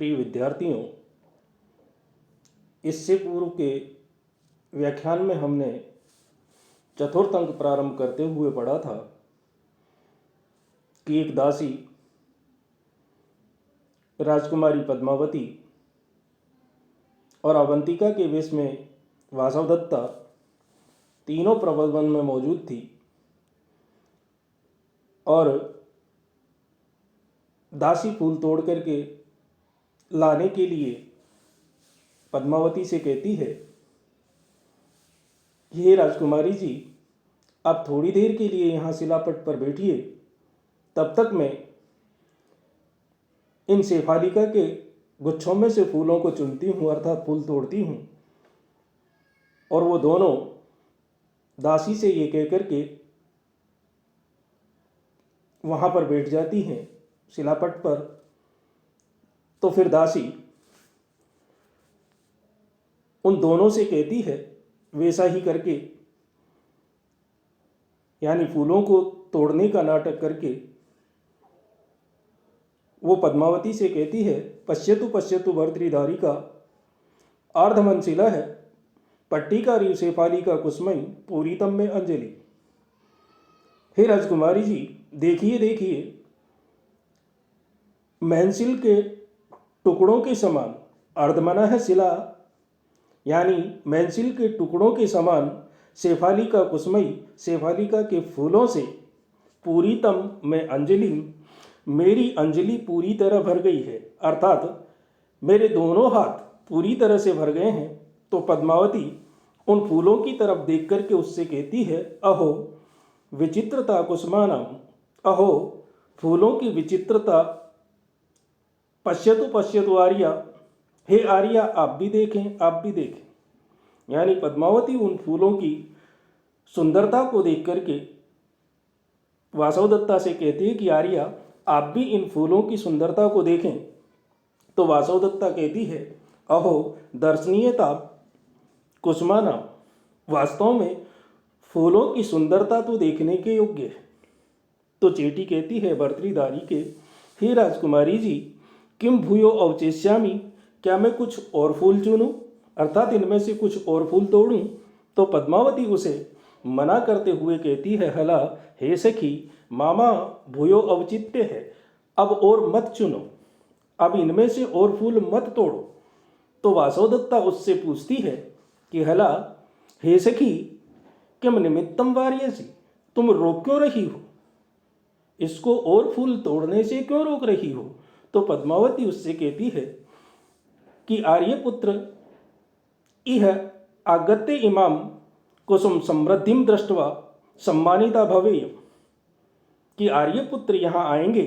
प्रिय विद्यार्थियों, इससे पूर्व के व्याख्यान में हमने चतुर्थ अंक प्रारंभ करते हुए पढ़ा था कि एक दासी राजकुमारी पद्मावती और अवंतिका के वेश में वासवदत्ता तीनों प्रबंधन में मौजूद थी और दासी फूल तोड़ करके लाने के लिए पद्मावती से कहती है, हे राजकुमारी जी, आप थोड़ी देर के लिए यहाँ शिलापट पर बैठिए, तब तक मैं इन शेफालिका के गुच्छों में से फूलों को चुनती हूँ, अर्थात फूल तोड़ती हूँ। और वो दोनों दासी से ये कह करके वहाँ पर बैठ जाती हैं शिलापट पर। तो फिर दासी उन दोनों से कहती है वैसा ही करके, यानी फूलों को तोड़ने का नाटक करके वो पद्मावती से कहती है, पश्यतु पश्यतु भर्तृधारिका आर्धमनशिला है पट्टिकारी शेफालिका कुसुमई पूरीतम में अंजलि। हे राजकुमारी जी, देखिए देखिए, महनशिल के टुकड़ों के समान अर्धमना है शिला, यानी महनशिल के टुकड़ों के समान शेफालिका कुसुमई शेफालिका के फूलों से पूरीतम में अंजलि, मेरी अंजलि पूरी तरह भर गई है, अर्थात मेरे दोनों हाथ पूरी तरह से भर गए हैं। तो पद्मावती उन फूलों की तरफ देख करके उससे कहती है, अहो विचित्रता कुसुमानाम, अहो फूलों की विचित्रता, पश्यतु पश्यतु आर्या, हे आर्या आप भी देखें, आप भी देखें। यानी पद्मावती उन फूलों की सुंदरता को देख करके वासवदत्ता से कहती है कि आर्या आप भी इन फूलों की सुंदरता को देखें। तो वासवदत्ता कहती है, अहो दर्शनीयता कुसुमाना, वास्तव में फूलों की सुंदरता तो देखने के योग्य है। तो चेटी कहती है भर्तृधारी के, हे राजकुमारी जी, किम भूयो अवचेष्यामि, क्या मैं कुछ और फूल चुनूं, अर्थात इनमें से कुछ और फूल तोड़ूं। तो पद्मावती उसे मना करते हुए कहती है, हला हे सखी, मामा भूयो अवचित्य है, अब और मत चुनो, अब इनमें से और फूल मत तोड़ो। तो वासवदत्ता उससे पूछती है कि हला हे सखी, किम निमित्तम वार्यसी, तुम रोक क्यों रही हो, इसको और फूल तोड़ने से क्यों रोक रही हो। तो पद्मावती उससे कहती है कि आर्यपुत्र इह आगत्य इमाम कुसुम समृद्धिम दृष्टवा सम्मानिता भवेयम, कि आर्यपुत्र यहाँ आएंगे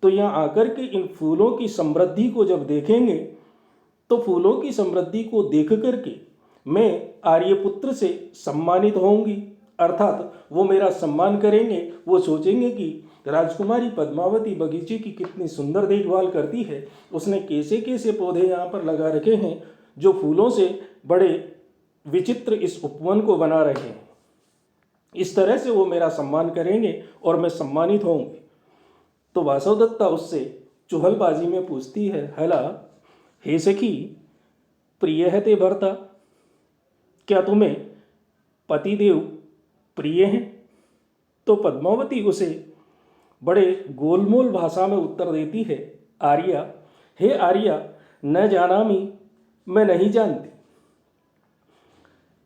तो यहाँ आकर के इन फूलों की समृद्धि को जब देखेंगे तो फूलों की समृद्धि को देख करके मैं आर्यपुत्र से सम्मानित होंगी, अर्थात वो मेरा सम्मान करेंगे, वो सोचेंगे कि राजकुमारी पद्मावती बगीचे की कितनी सुंदर देखभाल करती है, उसने कैसे कैसे पौधे यहाँ पर लगा रखे हैं जो फूलों से बड़े विचित्र इस उपवन को बना रहे हैं। इस तरह से वो मेरा सम्मान करेंगे और मैं सम्मानित होंगी। तो वासवदत्ता उससे चुहलबाजी में पूछती है, हला हे सखी, प्रिय है ते भर्ता, क्या तुम्हें पतिदेव प्रिय हैं। तो पद्मावती उसे बड़े गोलमोल भाषा में उत्तर देती है, आर्या, हे आर्या, न जानामि, मैं नहीं जानती,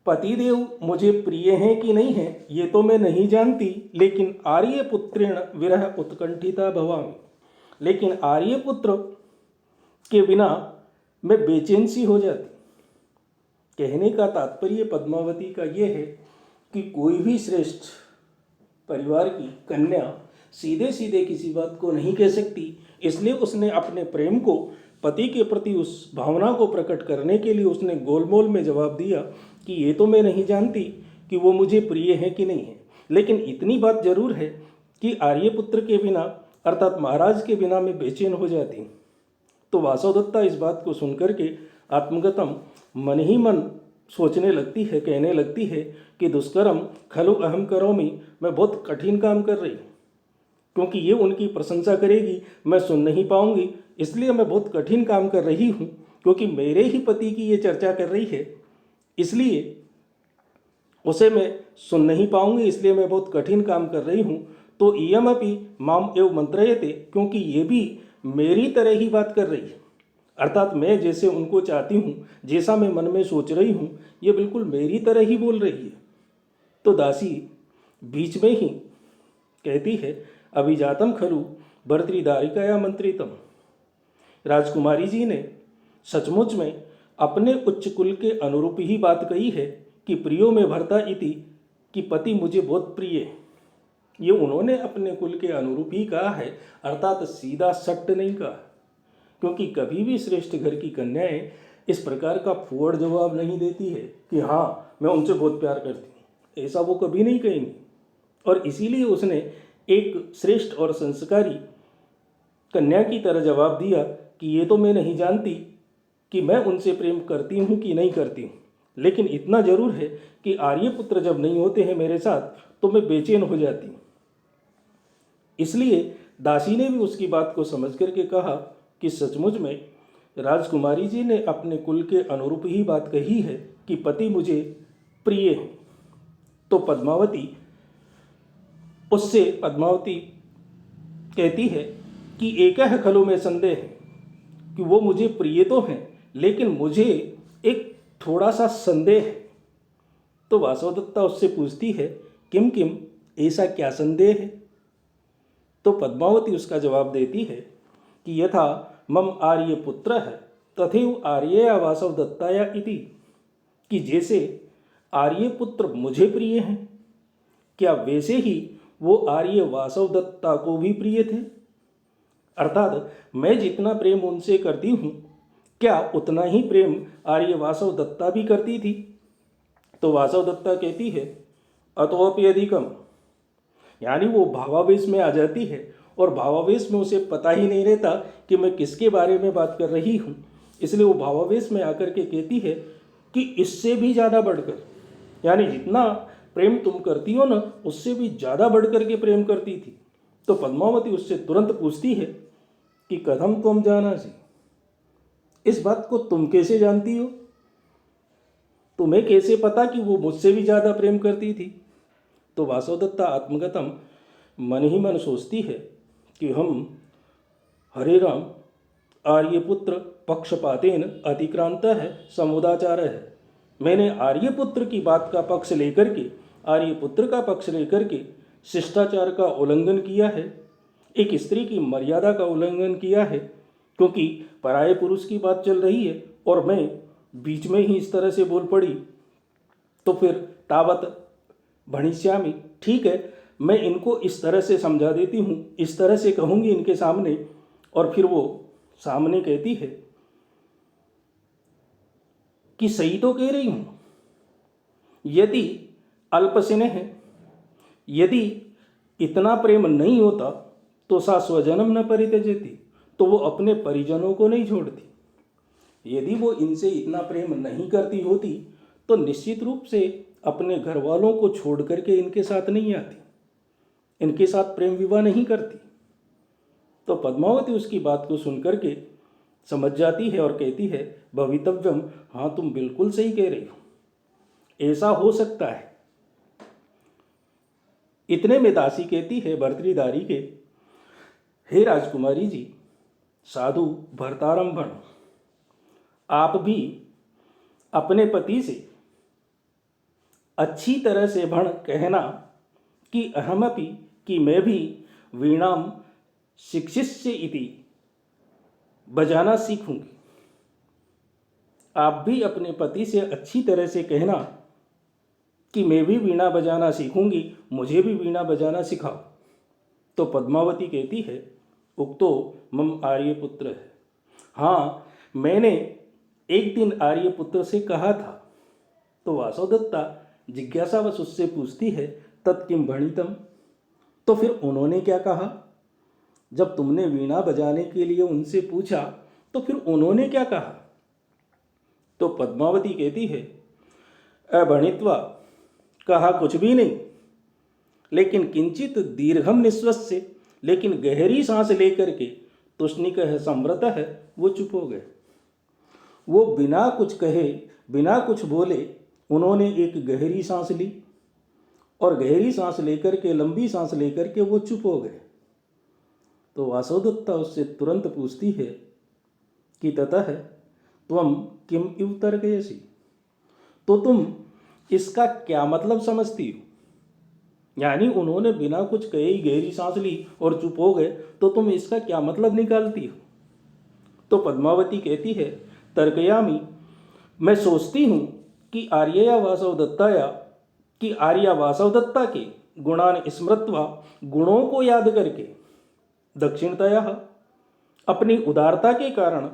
पतिदेव मुझे प्रिय हैं कि नहीं हैं ये तो मैं नहीं जानती, लेकिन आर्यपुत्रेण विरह उत्कंठिता भवामि, लेकिन आर्यपुत्र के बिना मैं बेचैन सी हो जाती। कहने का तात्पर्य पद्मावती का ये है कि कोई भी श्रेष्ठ परिवार की कन्या सीधे सीधे किसी बात को नहीं कह सकती, इसलिए उसने अपने प्रेम को, पति के प्रति उस भावना को प्रकट करने के लिए उसने गोलमोल में जवाब दिया कि ये तो मैं नहीं जानती कि वो मुझे प्रिय है कि नहीं है, लेकिन इतनी बात जरूर है कि आर्यपुत्र के बिना अर्थात महाराज के बिना मैं बेचैन हो जाती। तो वासवदत्ता इस बात को सुनकर के आत्मगतम मन ही मन सोचने लगती है, कहने लगती है कि दुष्कर्म खलु अहम करोमि, मैं बहुत कठिन काम कर रही हूँ, क्योंकि ये उनकी प्रशंसा करेगी, मैं सुन नहीं पाऊंगी, इसलिए मैं बहुत कठिन काम कर रही हूँ, क्योंकि मेरे ही पति की ये चर्चा कर रही है, इसलिए उसे मैं सुन नहीं पाऊंगी, इसलिए मैं बहुत कठिन काम कर रही हूँ। तो इयमपि माम एव मंत्रयते, क्योंकि ये भी मेरी तरह ही बात कर रही है, अर्थात मैं जैसे उनको चाहती हूँ, जैसा मैं मन में सोच रही हूँ, ये बिल्कुल मेरी तरह ही बोल रही है। तो दासी बीच में ही कहती है, अभिजातम खलु भर्तृदारिकया मंत्रितम। राजकुमारी जी ने सचमुच में अपने उच्च कुल के अनुरूप ही बात कही है कि प्रियो में भरता इति, कि पति मुझे बहुत प्रिय है। ये उन्होंने अपने कुल के अनुरूप ही कहा है, अर्थात सीधा सट्ट नहीं कहा, क्योंकि कभी भी श्रेष्ठ घर की कन्याएं इस प्रकार का फुअड़ जवाब नहीं देती है कि हाँ मैं उनसे बहुत प्यार करती हूँ, ऐसा वो कभी नहीं कहेंगी। और इसीलिए उसने एक श्रेष्ठ और संस्कारी कन्या की तरह जवाब दिया कि ये तो मैं नहीं जानती कि मैं उनसे प्रेम करती हूँ कि नहीं करती हूँ, लेकिन इतना जरूर है कि आर्यपुत्र जब नहीं होते हैं मेरे साथ तो मैं बेचैन हो जाती हूँ। इसलिए दासी ने भी उसकी बात को समझ करके कहा कि सचमुच में राजकुमारी जी ने अपने कुल के अनुरूप ही बात कही है कि पति मुझे प्रिय है। तो पद्मावती कहती है कि एकह खलु में संदेह है कि वो मुझे प्रिय तो हैं, लेकिन मुझे एक थोड़ा सा संदेह है। तो वासवदत्ता उससे पूछती है, किम किम, ऐसा क्या संदेह है? तो पद्मावती उसका जवाब देती है कि यथा मम आर्यपुत्र है तथैव आर्यया वासवदत्ताया इति, कि जैसे आर्यपुत्र मुझे प्रिय हैं, क्या वैसे ही वो आर्य वासवदत्ता को भी प्रिय थे? अर्थात मैं जितना प्रेम उनसे करती हूँ, क्या उतना ही प्रेम आर्य वासवदत्ता भी करती थी? तो वासवदत्ता कहती है, अतोपि अधिकम, यानी वो भावावेश में आ जाती है और भावावेश में उसे पता ही नहीं रहता कि मैं किसके बारे में बात कर रही हूँ, इसलिए वो भावावेश में आकर के कहती है कि इससे भी ज़्यादा बढ़कर, यानी जितना प्रेम तुम करती हो ना उससे भी ज़्यादा बढ़कर के प्रेम करती थी। तो पद्मावती उससे तुरंत पूछती है कि कथम तुम जाना सी, इस बात को तुम कैसे जानती हो? तुम्हें कैसे पता कि वो मुझसे भी ज़्यादा प्रेम करती थी? तो वासवदत्ता आत्मगतम मन ही मन सोचती है कि हम हरे राम आर्यपुत्र पक्षपातेन अतिक्रांत है समुदाचार है। मैंने आर्यपुत्र की बात का पक्ष लेकर के, आर्यपुत्र का पक्ष लेकर के शिष्टाचार का उल्लंघन किया है, एक स्त्री की मर्यादा का उल्लंघन किया है, क्योंकि पराये पुरुष की बात चल रही है और मैं बीच में ही इस तरह से बोल पड़ी। तो फिर तावत भणिष्यामि, ठीक है मैं इनको इस तरह से समझा देती हूँ, इस तरह से कहूँगी इनके सामने। और फिर वो सामने कहती है कि सही तो कह रही हूँ, यदि अल्पस्नेह है, यदि इतना प्रेम नहीं होता तो सा स्वजनम न परित्यजति, तो वो अपने परिजनों को नहीं छोड़ती। यदि वो इनसे इतना प्रेम नहीं करती होती तो निश्चित रूप से अपने घर वालों को छोड़ करके इनके साथ नहीं आती, इनके साथ प्रेम विवाह नहीं करती। तो पद्मावती उसकी बात को सुन करके समझ जाती है और कहती है, भवितव्यम, हाँ तुम बिल्कुल सही कह रही हो, ऐसा हो सकता है। इतने में दासी कहती है भर्तृदारी के, हे राजकुमारी जी, साधु भर्तारंभण, आप भी अपने पति से अच्छी तरह से भण कहना कि अहमपि, कि मैं भी वीणाम शिक्षिष्य इति, बजाना सीखूंगी। आप भी अपने पति से अच्छी तरह से कहना कि मैं भी वीणा बजाना सीखूंगी, मुझे भी वीणा बजाना सिखाओ। तो पद्मावती कहती है, उक्तो मम आर्यपुत्र है, हाँ मैंने एक दिन आर्यपुत्र से कहा था। तो वासवदत्ता जिज्ञासावश उससे पूछती है, तत्किम भणितम, तो फिर उन्होंने क्या कहा? जब तुमने वीणा बजाने के लिए उनसे पूछा तो फिर उन्होंने क्या कहा? तो पद्मावती कहती है, अभणित्वा, कहा कुछ भी नहीं, लेकिन किंचित दीर्घम निश्वस्य, लेकिन गहरी सांस लेकर के तुष्णिकः संवृतः वो चुप हो गए। वो बिना कुछ कहे, बिना कुछ बोले उन्होंने एक गहरी सांस ली और गहरी सांस लेकर के, लंबी सांस लेकर के वो चुप हो गए। तो वासवदत्ता उससे तुरंत पूछती है कि ततः त्वं किम इव तर्कयसि, तो तुम इसका क्या मतलब समझती हो? यानी उन्होंने बिना कुछ कहे ही गहरी सांस ली और चुप हो गए, तो तुम इसका क्या मतलब निकालती हो? तो पद्मावती कहती है, तर्कयामि, मैं सोचती हूँ कि आर्या वासवदत्ता के गुणान स्मृत्वा, गुणों को याद करके, दक्षिणतया अपनी उदारता के कारण,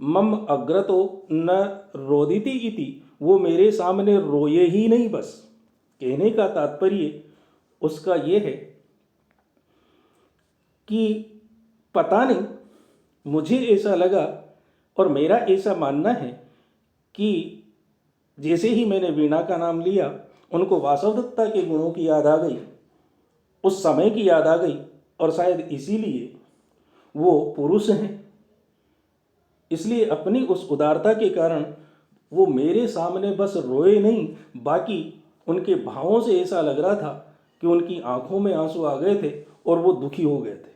मम अग्रतो न रोदिति इति, वो मेरे सामने रोए ही नहीं। बस कहने का तात्पर्य उसका ये है कि पता नहीं, मुझे ऐसा लगा और मेरा ऐसा मानना है कि जैसे ही मैंने वीणा का नाम लिया, उनको वासवदत्ता के गुणों की याद आ गई, उस समय की याद आ गई, और शायद इसीलिए वो पुरुष हैं। इसलिए अपनी उस उदारता के कारण वो मेरे सामने बस रोए नहीं, बाकी उनके भावों से ऐसा लग रहा था कि उनकी आंखों में आंसू आ गए थे और वो दुखी हो गए थे।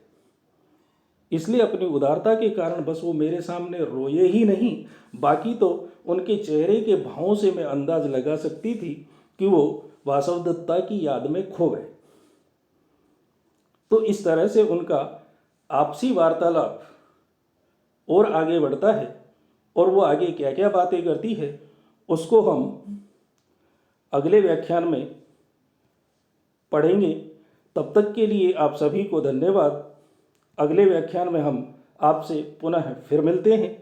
इसलिए अपनी उदारता के कारण बस वो मेरे सामने रोए ही नहीं, बाकी तो उनके चेहरे के भावों से मैं अंदाज लगा सकती थी कि वो वासवदत्ता की याद में खो गए। तो इस तरह से उनका आपसी वार्तालाप और आगे बढ़ता है, और वो आगे क्या क्या बातें करती है उसको हम अगले व्याख्यान में पढ़ेंगे। तब तक के लिए आप सभी को धन्यवाद। अगले व्याख्यान में हम आपसे पुनः फिर मिलते हैं।